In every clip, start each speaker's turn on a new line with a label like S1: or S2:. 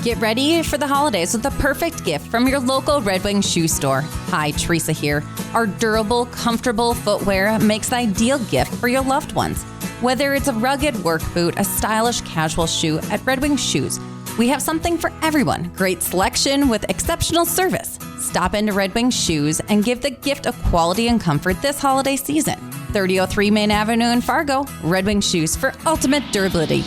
S1: Get ready for the holidays with the perfect gift from your local Red Wing shoe store. Hi, Teresa here. Our durable, comfortable footwear makes the ideal gift for your loved ones. Whether it's a rugged work boot, a stylish casual shoe, at Red Wing Shoes, we have something for everyone. Great selection with exceptional service. Stop into Red Wing Shoes and give the gift of quality and comfort this holiday season. 3003 Main Avenue in Fargo, Red Wing Shoes for ultimate durability.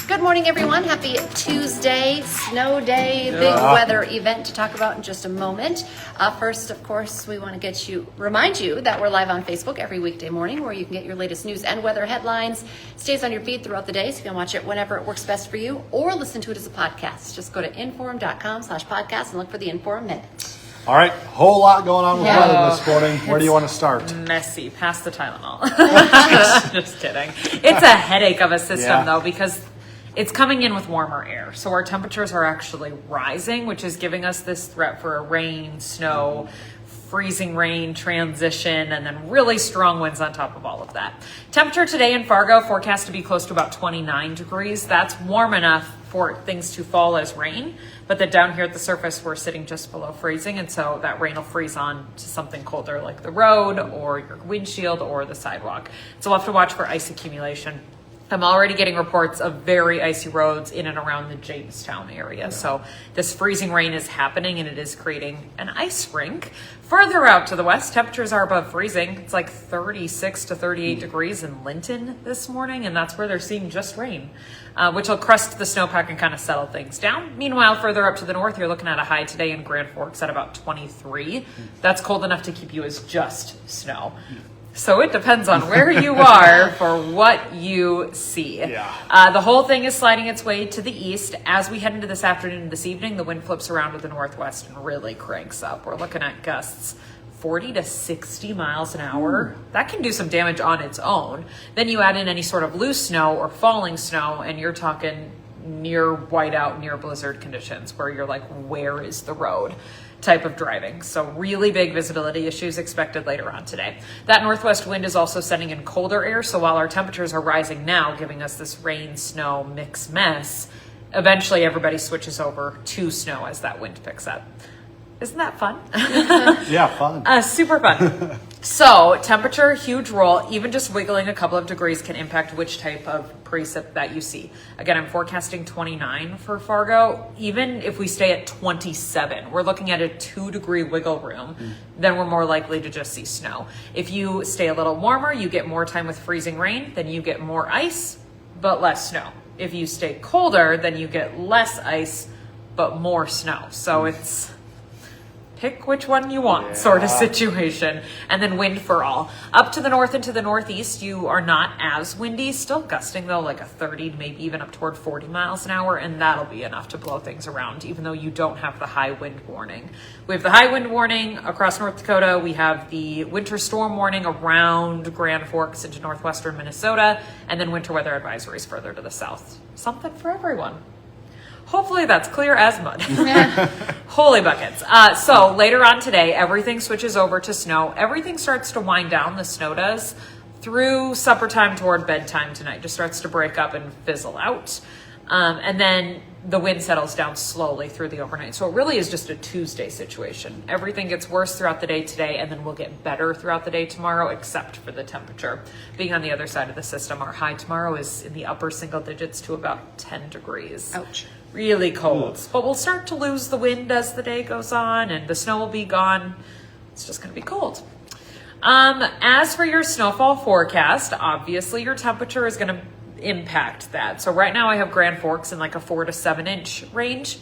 S2: Good morning, everyone. Happy Tuesday, snow day, big weather event to talk about in just a moment. First, of course, we want to remind you that we're live on Facebook every weekday morning where you can get your latest news and weather headlines. It stays on your feed throughout the day, so you can watch it whenever it works best for you or listen to it as a podcast. Just go to inform.com/podcast and look for the Inform Minute.
S3: All right, whole lot going on with weather this morning. Where do you want to start?
S4: Messy. Pass the Tylenol. Just kidding. It's a headache of a system, though, because it's coming in with warmer air. So our temperatures are actually rising, which is giving us this threat for a rain, snow, freezing rain transition, and then really strong winds on top of all of that. Temperature today in Fargo forecast to be close to about 29 degrees. That's warm enough for things to fall as rain, but then down here at the surface, we're sitting just below freezing, and so that rain will freeze on to something colder like the road or your windshield or the sidewalk. So we'll have to watch for ice accumulation. I'm already getting reports of very icy roads in and around the Jamestown area. So this freezing rain is happening and it is creating an ice rink. Further out to the west, temperatures are above freezing. It's like 36 to 38 degrees in Linton this morning, and that's where they're seeing just rain, which will crust the snowpack and kind of settle things down. Meanwhile, further up to the north, you're looking at a high today in Grand Forks at about 23. That's cold enough to keep you as just snow. So it depends on where you are for what you see. The whole thing is sliding its way to the east. As we head into this afternoon and this evening, the wind flips around to the northwest and really cranks up. We're looking at gusts 40 to 60 miles an hour. That can do some damage on its own. Then you add in any sort of loose snow or falling snow, and you're talking near whiteout, near blizzard conditions where you're like, where is the road? Type of driving. So really big visibility issues expected later on today. That northwest wind is also sending in colder air. So while our temperatures are rising now, giving us this rain, snow, mix mess, eventually everybody switches over to snow as that wind picks up. Isn't that fun?
S3: Yeah, fun.
S4: Super fun. So temperature, huge role. Even just wiggling a couple of degrees can impact which type of precip that you see. Again, I'm forecasting 29 for Fargo. Even if we stay at 27, we're looking at a 2-degree wiggle room, then we're more likely to just see snow. If you stay a little warmer, you get more time with freezing rain, then you get more ice, but less snow. If you stay colder, then you get less ice, but more snow. So it's pick which one you want sort of situation. And then wind for all. Up to the north and to the northeast, you are not as windy. Still gusting though, like a 30, maybe even up toward 40 miles an hour. And that'll be enough to blow things around, even though you don't have the high wind warning. We have the high wind warning across North Dakota. We have the winter storm warning around Grand Forks into northwestern Minnesota. And then winter weather advisories further to the south. Something for everyone. Hopefully that's clear as mud. Holy buckets. So later on today, everything switches over to snow. Everything starts to wind down, the snow does, through supper time toward bedtime tonight. Just starts to break up and fizzle out. And then the wind settles down slowly through the overnight. So it really is just a Tuesday situation. Everything gets worse throughout the day today, and then we'll get better throughout the day tomorrow, except for the temperature. Being on the other side of the system, our high tomorrow is in the upper single digits to about 10 degrees.
S2: Ouch.
S4: Really cold. But we'll start to lose the wind as the day goes on, and the snow will be gone. It's just going to be cold. As for your snowfall forecast, obviously your temperature is going to impact that. So right now I have Grand Forks in like a 4 to 7 inch range.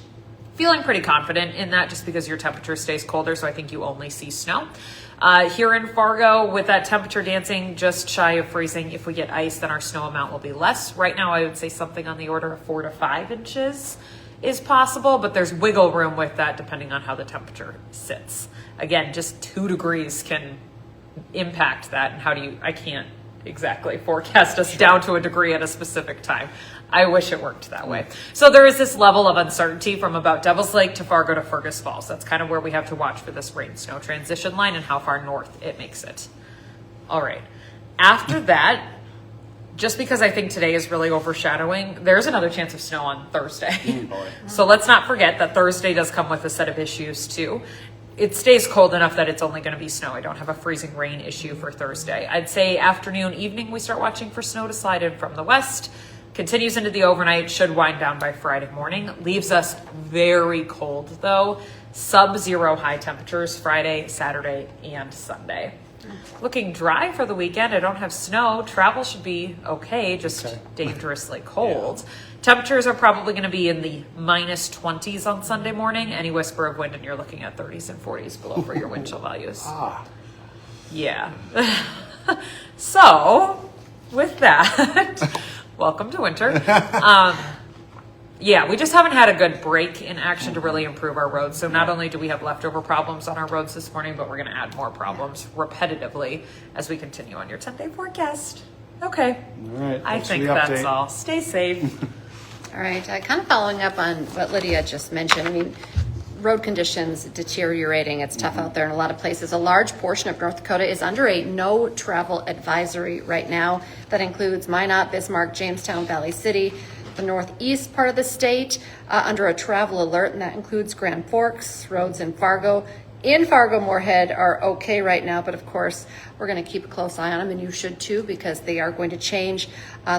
S4: Feeling pretty confident in that just because your temperature stays colder, so I think you only see snow. Here in Fargo, with that temperature dancing just shy of freezing, if we get ice, then our snow amount will be less. Right now, I would say something on the order of 4 to 5 inches is possible, but there's wiggle room with that depending on how the temperature sits. Again, just 2 degrees can impact that, and I can't exactly forecast us down to a degree at a specific time. I wish it worked that way. So there is this level of uncertainty from about Devil's Lake to Fargo to Fergus Falls. That's kind of where we have to watch for this rain snow transition line and how far north it makes it. All right. After that, just because I think today is really overshadowing, there's another chance of snow on Thursday. So let's not forget that Thursday does come with a set of issues too. It stays cold enough that it's only going to be snow. I don't have a freezing rain issue for Thursday. I'd say afternoon, evening, we start watching for snow to slide in from the west. Continues into the overnight, should wind down by Friday morning. Leaves us very cold though. Sub-zero high temperatures Friday, Saturday, and Sunday. Looking dry for the weekend. I don't have snow. Travel should be okay, just dangerously cold. Yeah. Temperatures are probably going to be in the minus 20s on Sunday morning. Any whisper of wind, and you're looking at 30s and 40s below for your wind chill values. Yeah. So, with that, welcome to winter. Yeah, we just haven't had a good break in action to really improve our roads. So not only do we have leftover problems on our roads this morning, but we're going to add more problems repetitively as we continue on your 10-day forecast. Okay.
S3: All right.
S4: I think that's all. Stay safe.
S2: All right. Kind of following up on what Lydia just mentioned. I mean, road conditions deteriorating. It's tough out there in a lot of places. A large portion of North Dakota is under a no travel advisory right now. That includes Minot, Bismarck, Jamestown, Valley City, the northeast part of the state under a travel alert, and that includes Grand Forks, roads in Fargo. In Fargo, Moorhead are okay right now, but of course, we're going to keep a close eye on them, and you should too, because they are going to change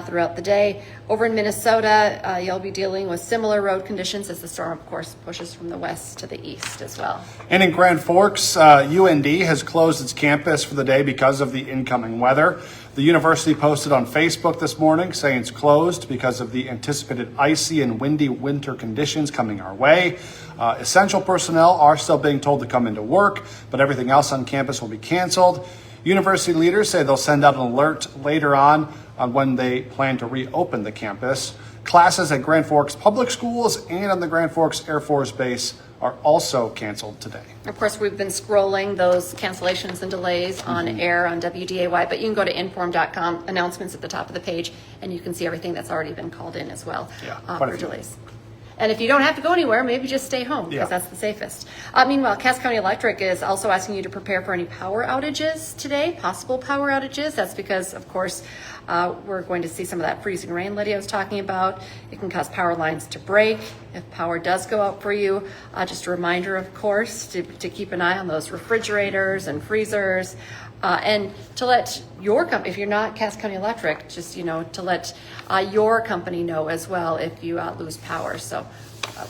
S2: throughout the day. Over in Minnesota, you'll be dealing with similar road conditions as the storm, of course, pushes from the west to the east as well.
S3: And in Grand Forks, UND has closed its campus for the day because of the incoming weather. The university posted on Facebook this morning saying it's closed because of the anticipated icy and windy winter conditions coming our way. Essential personnel are still being told to come into work, but everything else on campus will be canceled. University leaders say they'll send out an alert later on when they plan to reopen the campus. Classes at Grand Forks Public Schools and on the Grand Forks Air Force Base are also canceled today.
S2: Of course, we've been scrolling those cancellations and delays on air on WDAY, but you can go to inform.com, announcements at the top of the page, and you can see everything that's already been called in as well for delays. And if you don't have to go anywhere, maybe just stay home, because that's the safest. Meanwhile, Cass County Electric is also asking you to prepare for any power outages today, possible power outages. That's because, of course, we're going to see some of that freezing rain Lydia was talking about. It can cause power lines to break if power does go out for you. Just a reminder, of course, to keep an eye on those refrigerators and freezers. And to let your company, if you're not Cass County Electric, just, to let your company know as well if you lose power. So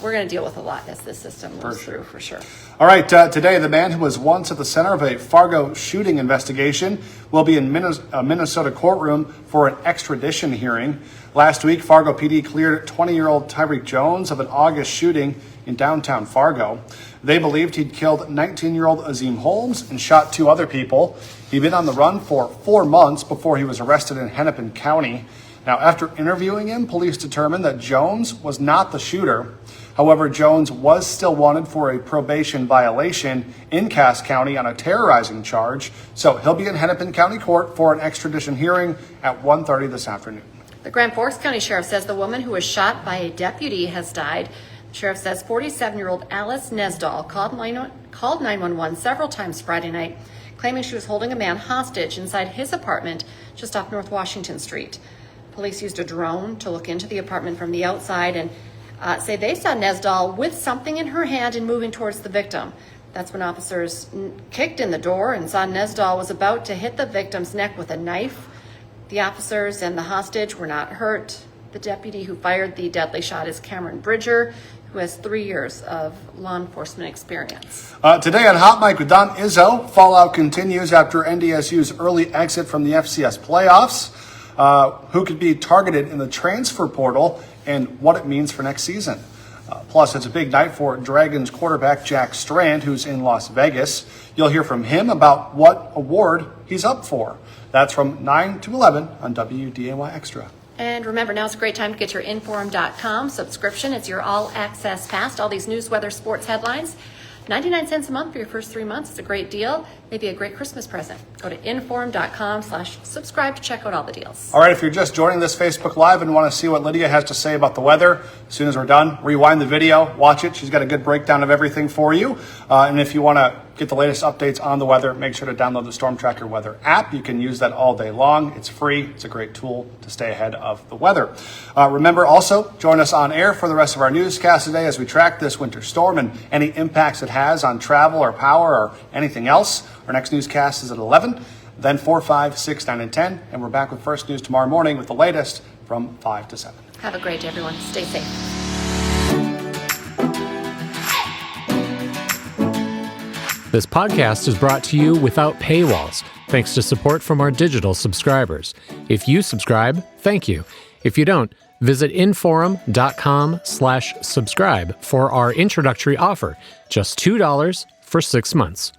S2: we're going to deal with a lot as this system moves through, for sure.
S3: All right, today, the man who was once at the center of a Fargo shooting investigation will be in a Minnesota courtroom for an extradition hearing. Last week, Fargo PD cleared 20-year-old Tyreek Jones of an August shooting in downtown Fargo. They believed he'd killed 19-year-old Azim Holmes and shot 2 other people. He'd been on the run for 4 months before he was arrested in Hennepin County. Now, after interviewing him, police determined that Jones was not the shooter. However, Jones was still wanted for a probation violation in Cass County on a terrorizing charge. So he'll be in Hennepin County Court for an extradition hearing at 1:30 this afternoon.
S2: The Grand Forks County Sheriff says the woman who was shot by a deputy has died. The sheriff says 47-year-old Alice Nesdahl called 911 several times Friday night, claiming she was holding a man hostage inside his apartment just off North Washington Street. Police used a drone to look into the apartment from the outside and say they saw Nesdahl with something in her hand and moving towards the victim. That's when officers kicked in the door and saw Nesdahl was about to hit the victim's neck with a knife. The officers and the hostage were not hurt. The deputy who fired the deadly shot is Cameron Bridger, who has 3 years of law enforcement experience.
S3: Today on Hot Mic with Don Izzo, fallout continues after NDSU's early exit from the FCS playoffs. Who could be targeted in the transfer portal and what it means for next season. Plus, it's a big night for Dragons quarterback Jack Strand, who's in Las Vegas. You'll hear from him about what award he's up for. That's from 9 to 11 on WDAY Extra.
S2: And remember, now's a great time to get your Inform.com subscription. It's your all-access pass. All these news, weather, sports headlines. 99 cents a month for your first 3 months. It's a great deal. Maybe a great Christmas present. Go to inform.com/subscribe to check out all the deals.
S3: All right, if you're just joining this Facebook Live and want to see what Lydia has to say about the weather, as soon as we're done, rewind the video, watch it. She's got a good breakdown of everything for you. And if you want to get the latest updates on the weather, make sure to download the Storm Tracker Weather app. You can use that all day long. It's free. It's a great tool to stay ahead of the weather. Remember also, join us on air for the rest of our newscast today as we track this winter storm and any impacts it has on travel or power or anything else. Our next newscast is at 11, then 4, 5, 6, 9, and 10. And we're back with First News tomorrow morning with the latest from 5 to 7.
S2: Have a great day, everyone. Stay safe.
S5: This podcast is brought to you without paywalls, thanks to support from our digital subscribers. If you subscribe, thank you. If you don't, visit inforum.com/subscribe for our introductory offer, just $2 for 6 months.